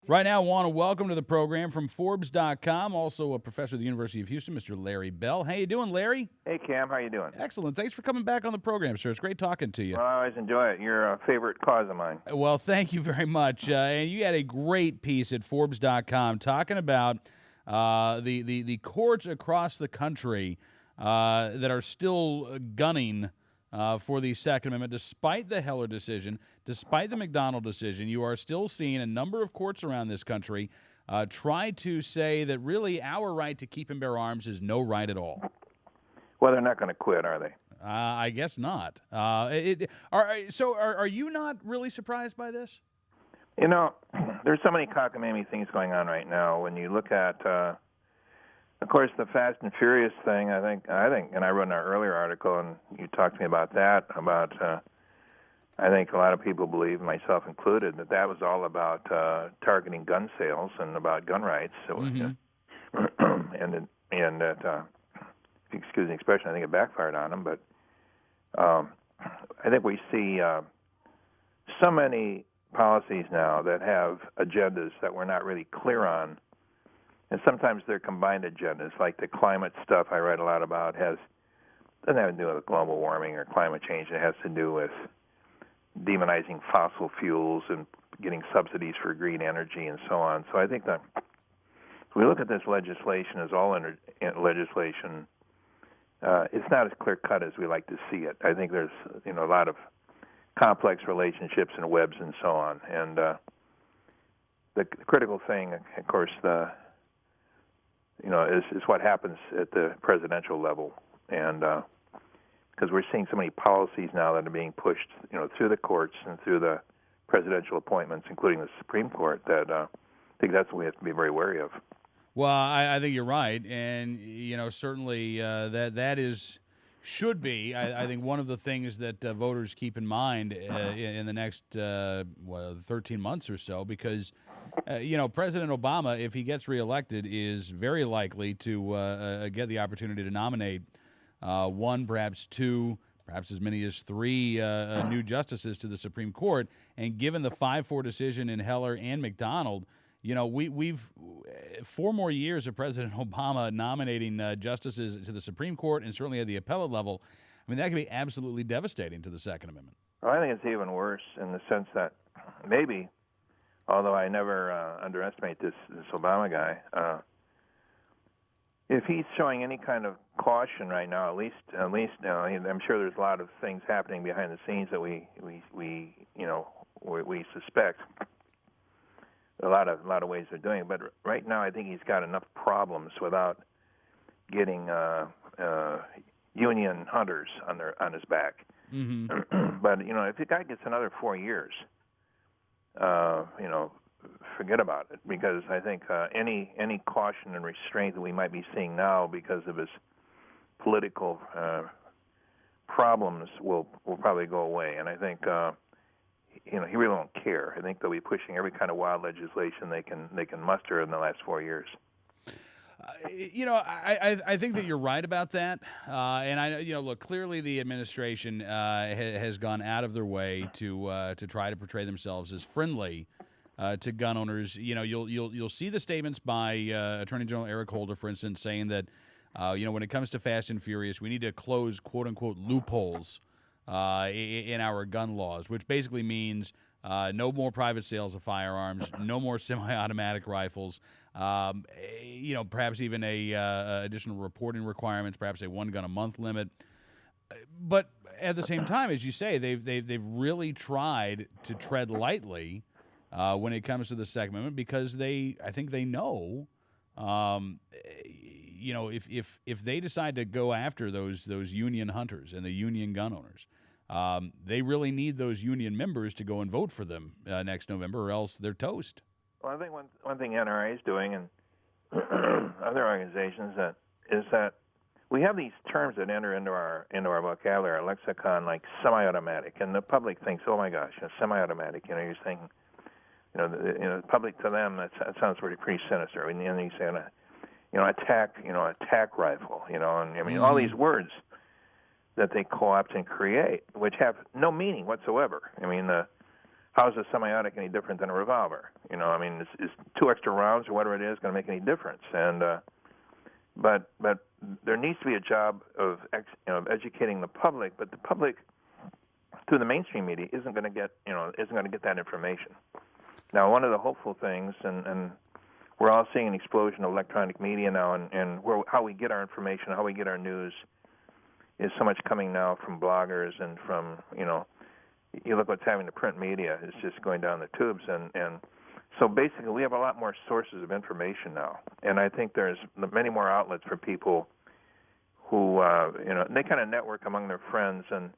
Right now, I want to welcome to the program from Forbes.com, also a professor at the University of Houston, Mr. Larry Bell. How you doing, Larry? Hey, Cam, how you doing? Excellent. Thanks for coming back on the program, sir. It's great talking to you. Well, I always enjoy it. You're a favorite cause of mine. Well, thank you very much. And you had a great piece at Forbes.com talking about the courts across the country that are still gunning for the Second Amendment. Despite the Heller decision, despite the McDonald decision, you are still seeing a number of courts around this country try to say that really our right to keep and bear arms is no right at all. Well, they're not going to quit, are they? I guess not. Are you not really surprised by this? You know, there's so many cockamamie things going on right now. When you look at, of course, the Fast and Furious thing, I think, and I wrote in our earlier article, and you talked to me about that, I think a lot of people believe, myself included, that was all about targeting gun sales and about gun rights. So, and that, excuse the expression, I think it backfired on them. But I think we see so many policies now that have agendas that we're not really clear on. And sometimes they're combined agendas, like the climate stuff I write a lot about doesn't have to do with global warming or climate change. It has to do with demonizing fossil fuels and getting subsidies for green energy and so on. So I think that if we look at this legislation as all legislation, it's not as clear-cut as we like to see it. I think there's a lot of complex relationships and webs and so on. And the critical thing, of course, is what happens at the presidential level. And because we're seeing so many policies now that are being pushed, through the courts and through the presidential appointments, including the Supreme Court, that I think that's what we have to be very wary of. Well, I think you're right, and certainly should be. I think one of the things that voters keep in mind in the next 13 months or so, because President Obama, if he gets reelected, is very likely to get the opportunity to nominate one, perhaps two, perhaps as many as three new justices to the Supreme Court. And given the 5-4 decision in Heller and McDonald, we've 4 more years of President Obama nominating justices to the Supreme Court and certainly at the appellate level. I mean, that could be absolutely devastating to the Second Amendment. Well, I think it's even worse in the sense that maybe, although I never underestimate this Obama guy, if he's showing any kind of caution right now, at least, I'm sure there's a lot of things happening behind the scenes that we suspect. A lot of ways they're doing it, but right now I think he's got enough problems without getting union hunters on his back. Mm-hmm. But if the guy gets another 4 years, forget about it, because I think any caution and restraint that we might be seeing now because of his political problems will probably go away, and I think. He really won't care. I think they'll be pushing every kind of wild legislation they can muster in the last 4 years. I think that you're right about that, and I look, clearly the administration has gone out of their way to try to portray themselves as friendly to gun owners. You'll see the statements by Attorney General Eric Holder, for instance, saying that when it comes to Fast and Furious, we need to close quote unquote loopholes in our gun laws, which basically means no more private sales of firearms, no more semi-automatic rifles, perhaps even additional reporting requirements, perhaps a 1 gun a month limit. But at the same time, as you say, they've really tried to tread lightly when it comes to the Second Amendment, because I think they know. If they decide to go after those union hunters and the union gun owners, they really need those union members to go and vote for them next November, or else they're toast. Well, I think one thing NRA is doing, and other organizations, is that we have these terms that enter into our vocabulary, our lexicon, like semi-automatic, and the public thinks, oh my gosh, semi-automatic. You're saying, the public, to them that sounds pretty sinister. And then you say, attack rifle, and I mean all these words that they co-opt and create, which have no meaning whatsoever. I mean, how's a semi-automatic any different than a revolver? You know, I mean, is 2 extra rounds or whatever it is going to make any difference? And but there needs to be a job of educating the public, but the public through the mainstream media isn't going to get that information. Now, one of the hopeful things, and we're all seeing an explosion of electronic media now, and how we get our information, how we get our news, is so much coming now from bloggers and from, you look what's happening to print media. It's just going down the tubes, and so basically we have a lot more sources of information now, and I think there's many more outlets for people who, they kind of network among their friends, and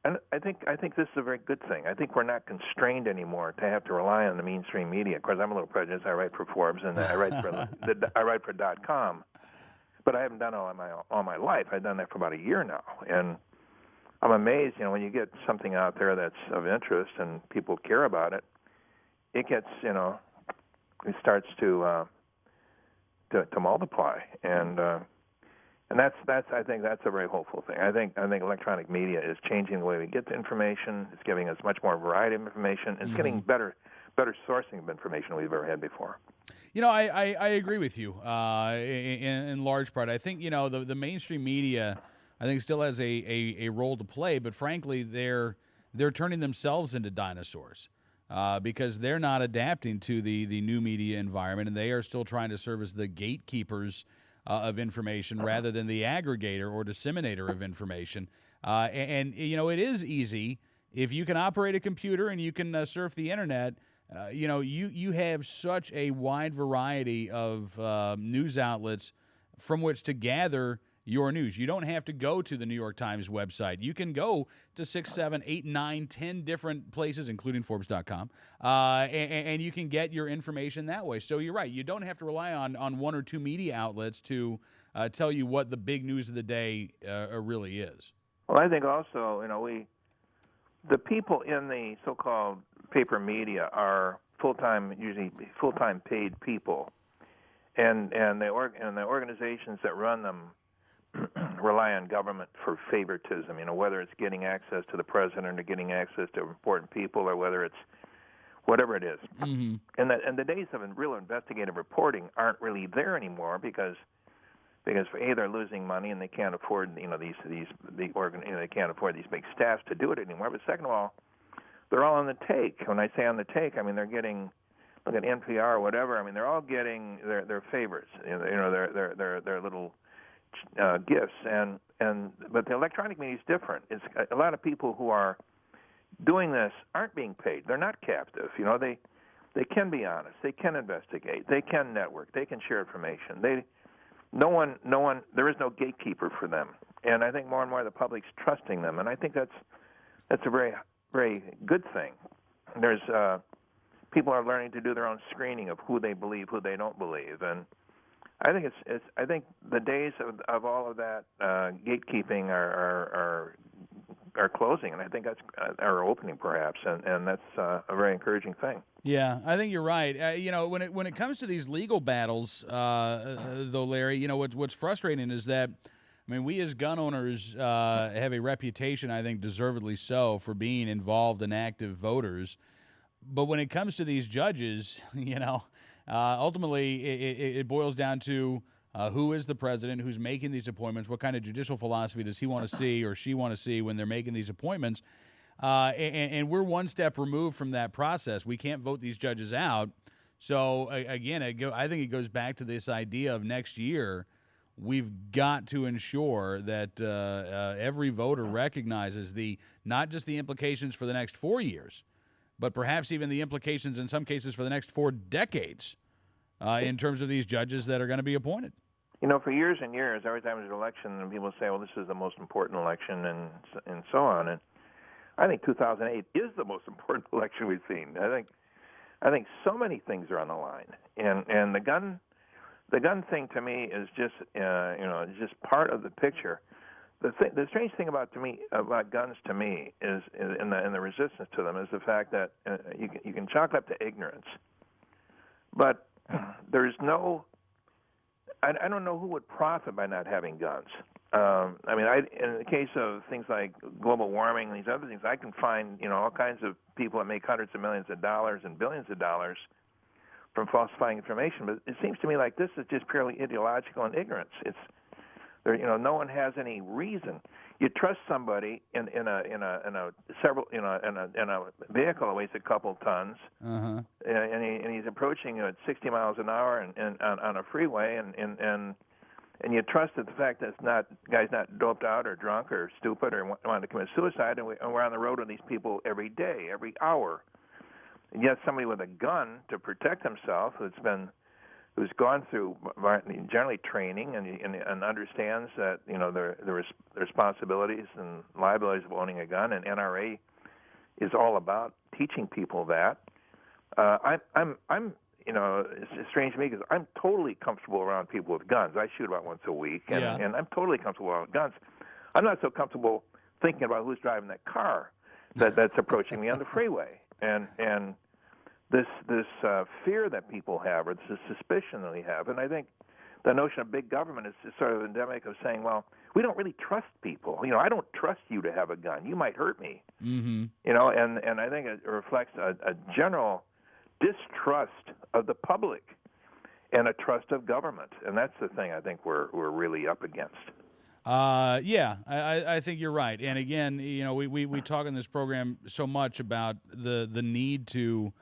I think this is a very good thing. I think we're not constrained anymore to have to rely on the mainstream media. Of course, I'm a little prejudiced. I write for Forbes and I write for I write for .com, but I haven't done it all my life. I've done that for about a year now, and I'm amazed. When you get something out there that's of interest and people care about it, it gets it starts to multiply, and that's I think that's a very hopeful thing. I think electronic media is changing the way we get the information. It's giving us much more variety of information. It's getting better sourcing of information than we've ever had before. I agree with you in large part. I think the mainstream media, I think, still has a role to play, but frankly they're turning themselves into dinosaurs. Because they're not adapting to the new media environment, and they are still trying to serve as the gatekeepers of information rather than the aggregator or disseminator of information. And it is easy if you can operate a computer and you can surf the internet. You have such a wide variety of news outlets from which to gather your news. You don't have to go to the New York Times website. You can go to 6, 7, 8, 9, 10 different places, including Forbes.com, and you can get your information that way. So you're right. You don't have to rely on one or two media outlets to tell you what the big news of the day really is. Well, I think also, the people in the so-called paper media are usually full-time paid people, and the organizations that run them rely on government for favoritism, whether it's getting access to the president or getting access to important people, or whether it's whatever it is. Mm-hmm. And the days of real investigative reporting aren't really there anymore because A, they're losing money and they can't afford they can't afford these big staffs to do it anymore. But second of all, they're all on the take. When I say on the take, I mean they're getting, look at NPR or whatever. I mean they're all getting their favorites, their little gifts, but the electronic media is different. It's a lot of people who are doing this aren't being paid. They're not captive. They can be honest. They can investigate. They can network. They can share information. No one. There is no gatekeeper for them. And I think more and more the public's trusting them. And I think that's a very, very good thing. There's people are learning to do their own screening of who they believe, who they don't believe, and I think I think the days of all of that gatekeeping are closing, and I think that's are opening perhaps, and that's a very encouraging thing. Yeah, I think you're right. When it comes to these legal battles, though, Larry, what's frustrating is that, I mean, we as gun owners have a reputation, I think deservedly so, for being involved and active voters. But when it comes to these judges, ultimately it boils down to who is the president, who's making these appointments, what kind of judicial philosophy does he want to see or she want to see when they're making these appointments. And we're one step removed from that process. We can't vote these judges out. So, again, I think it goes back to this idea of next year. We've got to ensure that every voter recognizes not just the implications for the next 4 years, but perhaps even the implications in some cases for the next 4 decades in terms of these judges that are going to be appointed. For years and years, every time there's an election, and people say, well, this is the most important election and so on. And I think 2008 is the most important election we've seen. I think so many things are on the line. And the gun thing to me is just, is just part of the picture. The strange thing about guns to me is in the resistance to them is the fact that you can chalk up to ignorance, but there's no. I don't know who would profit by not having guns. I mean, in the case of things like global warming and these other things, I can find all kinds of people that make hundreds of millions of dollars and billions of dollars from falsifying information. But it seems to me like this is just purely ideological and ignorance. It's there, no one has any reason. You trust somebody in a vehicle that weighs a couple tons, and he's approaching you at 60 miles an hour and on a freeway, and you trust that the fact that guy's not doped out or drunk or stupid or wanting to commit suicide, and we're on the road with these people every day, every hour. And yet somebody with a gun to protect himself who's gone through generally training and understands that the responsibilities and liabilities of owning a gun, and NRA is all about teaching people that. It's strange to me because I'm totally comfortable around people with guns. I shoot about once a week, and I'm totally comfortable around guns. I'm not so comfortable thinking about who's driving that car that's approaching me on the freeway, and this fear that people have, or this suspicion that we have. And I think the notion of big government is sort of endemic of saying, well, we don't really trust people. I don't trust you to have a gun. You might hurt me. Mm-hmm. And I think it reflects a general distrust of the public and a trust of government. And that's the thing I think we're really up against. I think you're right. And again, we talk in this program so much about the need to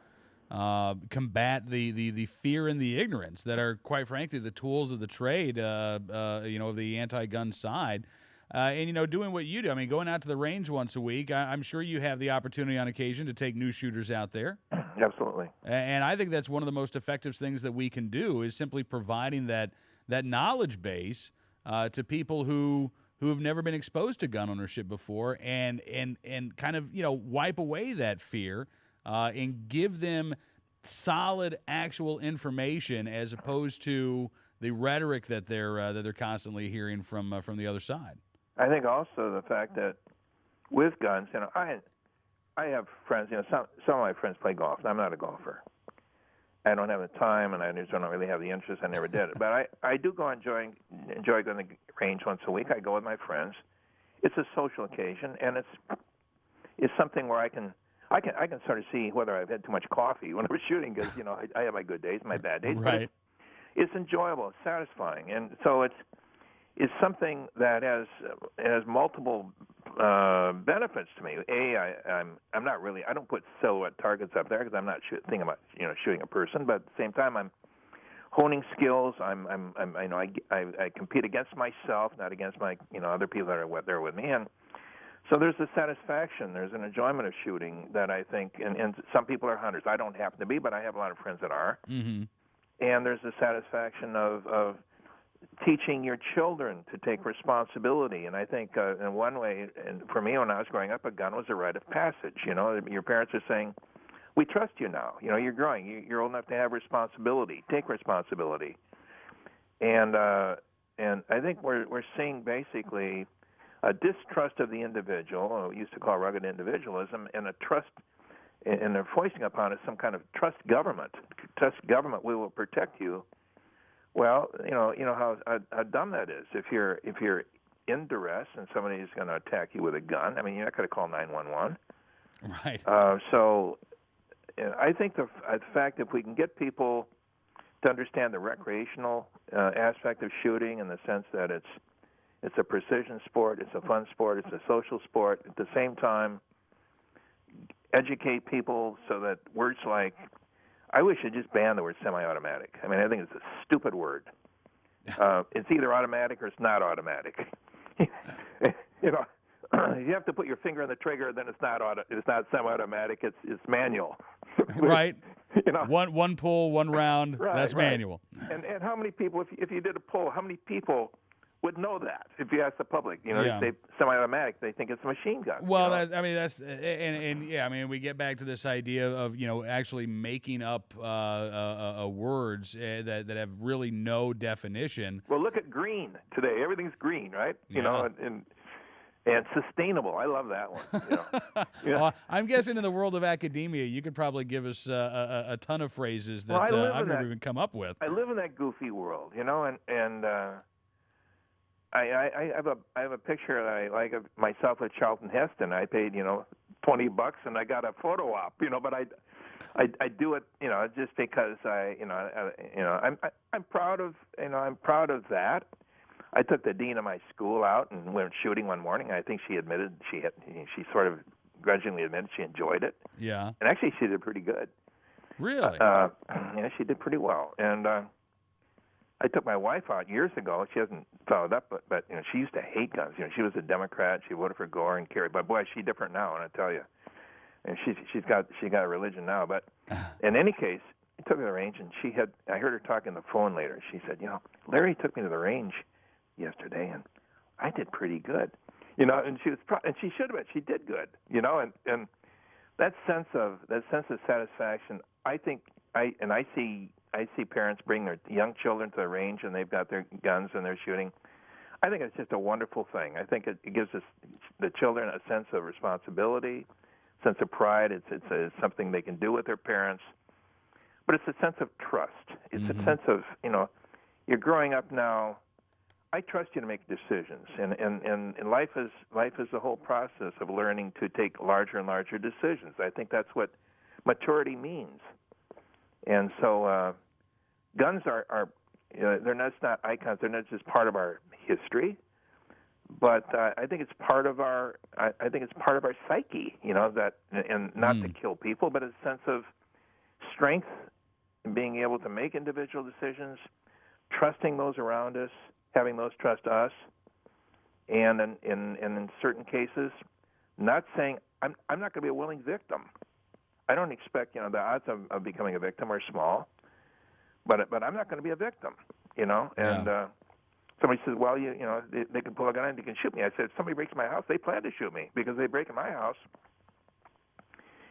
combat the fear and the ignorance that are, quite frankly, the tools of the trade, of the anti-gun side. And, doing what you do, I mean, going out to the range once a week, I'm sure you have the opportunity on occasion to take new shooters out there. Absolutely. And I think that's one of the most effective things that we can do is simply providing that knowledge base to people who have never been exposed to gun ownership before and kind of, wipe away that fear and give them solid, actual information as opposed to the rhetoric that they're constantly hearing from the other side. I think also the fact that with guns, I have friends. Some of my friends play golf. I'm not a golfer. I don't have the time, and I just don't really have the interest. I never did it. But I do enjoy going to the range once a week. I go with my friends. It's a social occasion, and it's something where I can sort of see whether I've had too much coffee when I'm shooting, because I have my good days, my bad days. Right. But it's enjoyable, it's satisfying, and so it's something that has multiple benefits to me. I'm not really. I don't put silhouette targets up there because I'm not thinking about shooting a person. But at the same time, I'm honing skills. I compete against myself, not against my other people that are there with me. And so there's a satisfaction. There's an enjoyment of shooting that I think. And some people are hunters. I don't happen to be, but I have a lot of friends that are. Mm-hmm. And there's a satisfaction of teaching your children to take responsibility. And I think in one way, and for me when I was growing up, a gun was a rite of passage. Your parents are saying, we trust you now. You're growing. You're old enough to have responsibility. Take responsibility. And I think we're seeing basically a distrust of the individual, what we used to call rugged individualism, and a trust, and they're foisting upon us some kind of trust government. Trust government, we will protect you. Well, you know how dumb that is. If you're in duress and somebody is going to attack you with a gun, I mean, you're not going to call 911. Right. So I think the fact if we can get people to understand the recreational aspect of shooting, in the sense that it's a precision sport, it's a fun sport, it's a social sport, at the same time educate people so that words like, I wish they'd just ban the word semi-automatic. I mean, I think it's a stupid word. It's either automatic or it's not automatic. You have to put your finger on the trigger, then it's not semi-automatic. It's manual. Right. One pull, one round. Right, that's right. manual. And how many people, if you did a poll, how many people would know that? If you ask the public, they say semi-automatic, they think it's a machine gun. Well, we get back to this idea of actually making up words that have really no definition. Well, look at green today. Everything's green, right? And sustainable. I love that one. Well, I'm guessing in the world of academia, you could probably give us a ton of phrases that I've never even come up with. I live in that goofy world, and I have a picture that I like of myself at Charlton Heston. I paid $20 and I got a photo op. But I do it just because I'm proud of I'm proud of that. I took the dean of my school out and went shooting one morning. I think she admitted she sort of grudgingly admitted she enjoyed it. Yeah. And actually she did pretty good. Really? Yeah, she did pretty well. And I took my wife out years ago. She hasn't followed up, but she used to hate guns. She was a Democrat. She voted for Gore and Kerry. But boy, she's different now, and I tell you. And she got a religion now. But in any case, I took her to the range, and I heard her talking on the phone later. She said, Larry took me to the range yesterday, and I did pretty good. And she was and she should have been. She did good. And that sense of satisfaction. I think I see parents bring their young children to the range and they've got their guns and they're shooting. I think it's just a wonderful thing. I think it gives the children a sense of responsibility, sense of pride. It's something they can do with their parents, but it's a sense of trust. It's a sense of you're growing up now. I trust you to make decisions, and life is the whole process of learning to take larger and larger decisions. I think that's what maturity means, and so guns are they're not icons. They're not just part of our history, but I think it's part of our psyche. That and not to kill people, but a sense of strength in being able to make individual decisions, trusting those around us, having those trust us, and in certain cases, not saying I'm not going to be a willing victim. I don't expect the odds of becoming a victim are small, but I'm not going to be a victim, And somebody says, well, they can pull a gun and they can shoot me. I said, if somebody breaks my house, they plan to shoot me because they break in my house.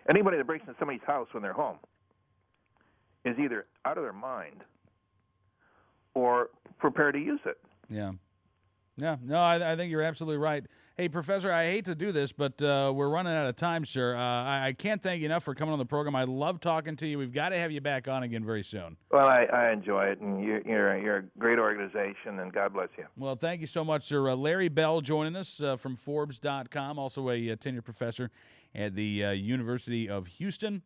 Anybody that breaks in somebody's house when they're home is either out of their mind or prepared to use it. Yeah. Yeah, no, I think you're absolutely right. Hey, Professor, I hate to do this, but we're running out of time, sir. I can't thank you enough for coming on the program. I love talking to you. We've got to have you back on again very soon. Well, I enjoy it, and you're a great organization, and God bless you. Well, thank you so much, sir. Larry Bell joining us from Forbes.com, also a tenured professor at the University of Houston.